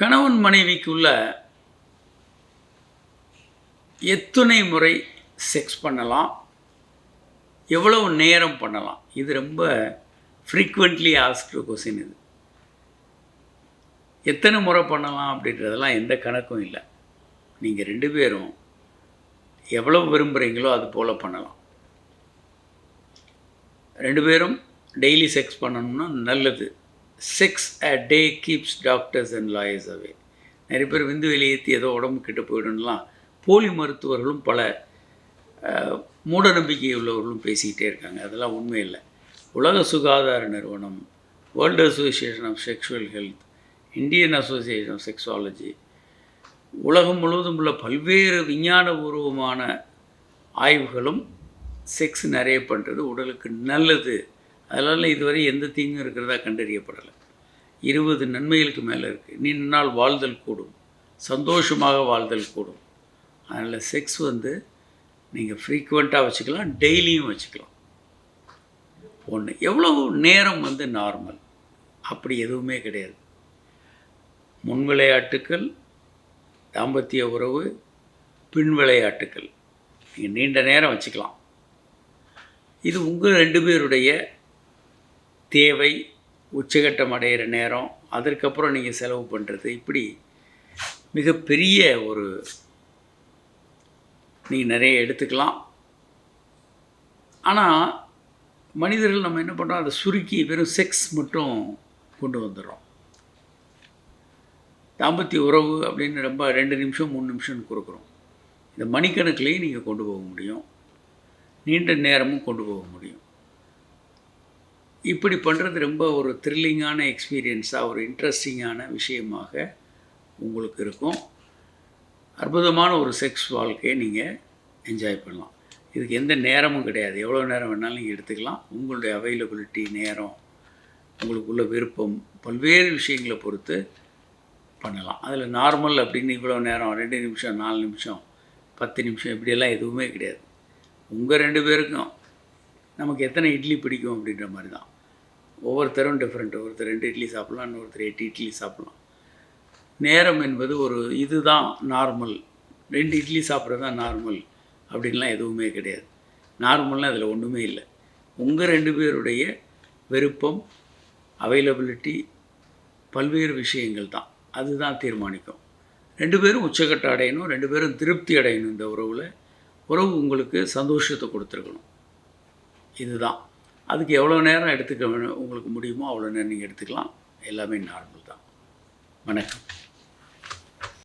கணவன் மனைவிக்குள்ள எத்தனை முறை செக்ஸ் பண்ணலாம், எவ்வளவு நேரம் பண்ணலாம்? இது ரொம்ப ஃப்ரீக்வெண்ட்லி ஆஸ்க்டு கொஸ்டின். இது எத்தனை முறை பண்ணலாம் அப்படின்றதெல்லாம் எந்த கணக்கும் இல்லை. நீங்கள் 2 பேரும் எவ்வளவு விரும்புகிறீங்களோ அது போல் பண்ணலாம். 2 பேரும் டெய்லி செக்ஸ் பண்ணணும்னா நல்லது. Sex a day keeps doctors and lawyers away. நிறைய பேர் விந்து வெளியேற்றி ஏதோ உடம்பு கிட்ட போயிடணும்லாம் போலி மருத்துவர்களும் பல மூட நம்பிக்கை உள்ளவர்களும் பேசிக்கிட்டே இருக்காங்க. அதெல்லாம் உண்மை இல்லை. உலக சுகாதார நிறுவனம், world association of sexual health, Indian association of sexology, உலகம் முழுவதும் உள்ள பல்வேறு விஞ்ஞானபூர்வமான ஆய்வுகளும் செக்ஸ் நிறைய பண்ணுறது உடலுக்கு நல்லது. அதனால் இதுவரை எந்த தீங்கும் இருக்கிறதா கண்டறியப்படலை. 20 நன்மைகளுக்கு மேலே இருக்குது. நீண்ட நாள் வாழ்தல் கூடும், சந்தோஷமாக வாழ்தல் கூடும். அதனால் செக்ஸ் நீங்கள் ஃப்ரீக்குவெண்ட்டாக வச்சுக்கலாம், டெய்லியும் வச்சுக்கலாம். ஒன்று, எவ்வளவு நேரம் நார்மல்? அப்படி எதுவுமே கிடையாது. முன் விளையாட்டுக்கள், தாம்பத்திய உறவு, பின் விளையாட்டுக்கள், நீங்கள் நீண்ட நேரம் வச்சுக்கலாம். இது உங்கள் 2 பேருடைய தேவை, உச்சகட்டம் அடைகிற நேரம், அதற்கப்புறம் நீங்கள் செலவு பண்ணுறது, இப்படி மிகப்பெரிய ஒரு நீங்கள் நிறைய எடுத்துக்கலாம். ஆனால் மனிதர்கள் நம்ம என்ன பண்ணுறோம், அதை சுருக்கி வெறும் செக்ஸ் மட்டும் கொண்டு வந்துடுறோம். தாம்பத்திய உறவு அப்படின்னு ரொம்ப 2 நிமிஷம் 3 நிமிஷம்னு கொடுக்குறோம். இந்த மணிக்கணக்கிலையும் நீங்கள் கொண்டு போக முடியும், நீண்ட நேரமும் கொண்டு போக முடியும். இப்படி பண்ணுறது ரொம்ப ஒரு த்ரில்லிங்கான எக்ஸ்பீரியன்ஸாக, ஒரு இன்ட்ரெஸ்டிங்கான விஷயமாக உங்களுக்கு இருக்கும். அற்புதமான ஒரு செக்ஸ் வாழ்க்கையை நீங்கள் என்ஜாய் பண்ணலாம். இதுக்கு எந்த நேரமும் கிடையாது. எவ்வளோ நேரம் வேணாலும் நீங்கள் எடுத்துக்கலாம். உங்களுடைய அவைலபிலிட்டி, நேரம், உங்களுக்குள்ள விருப்பம், பல்வேறு விஷயங்களை பொறுத்து பண்ணலாம். அதில் நார்மல் அப்படின்னு இவ்வளோ நேரம், 2 நிமிஷம், 4 நிமிஷம், 10 நிமிஷம், இப்படியெல்லாம் எதுவுமே கிடையாது. உங்கள் 2 பேருக்கும் நமக்கு எத்தனை இட்லி பிடிக்கும் அப்படின்ற மாதிரி தான். ஒவ்வொருத்தரும் டிஃப்ரெண்ட். ஒருத்தர் 2 இட்லி சாப்பிட்லாம், இன்னொருத்தர் 8 இட்லி சாப்பிட்லாம். நேரம் என்பது ஒரு இதுதான் நார்மல். 2 இட்லி சாப்பிட்றது தான் நார்மல் அப்படின்லாம் எதுவுமே கிடையாது. நார்மல்னால் அதில் ஒன்றுமே இல்லை. உங்கள் 2 பேருடைய விருப்பம், அவைலபிலிட்டி, பல்வேறு விஷயங்கள் தான் அதுதான் தீர்மானிக்கும். 2 பேரும் உச்சக்கட்டம் அடையணும், 2 பேரும் திருப்தி அடையணும். இந்த உறவு உங்களுக்கு சந்தோஷத்தை கொடுத்துருக்கணும். இதுதான். அதுக்கு எவ்வளோ நேரம் எடுத்துக்க உங்களுக்கு முடியுமோ அவ்வளோ நேரம் நீங்கள் எடுத்துக்கலாம். எல்லாமே நார்மல் தான். வணக்கம்.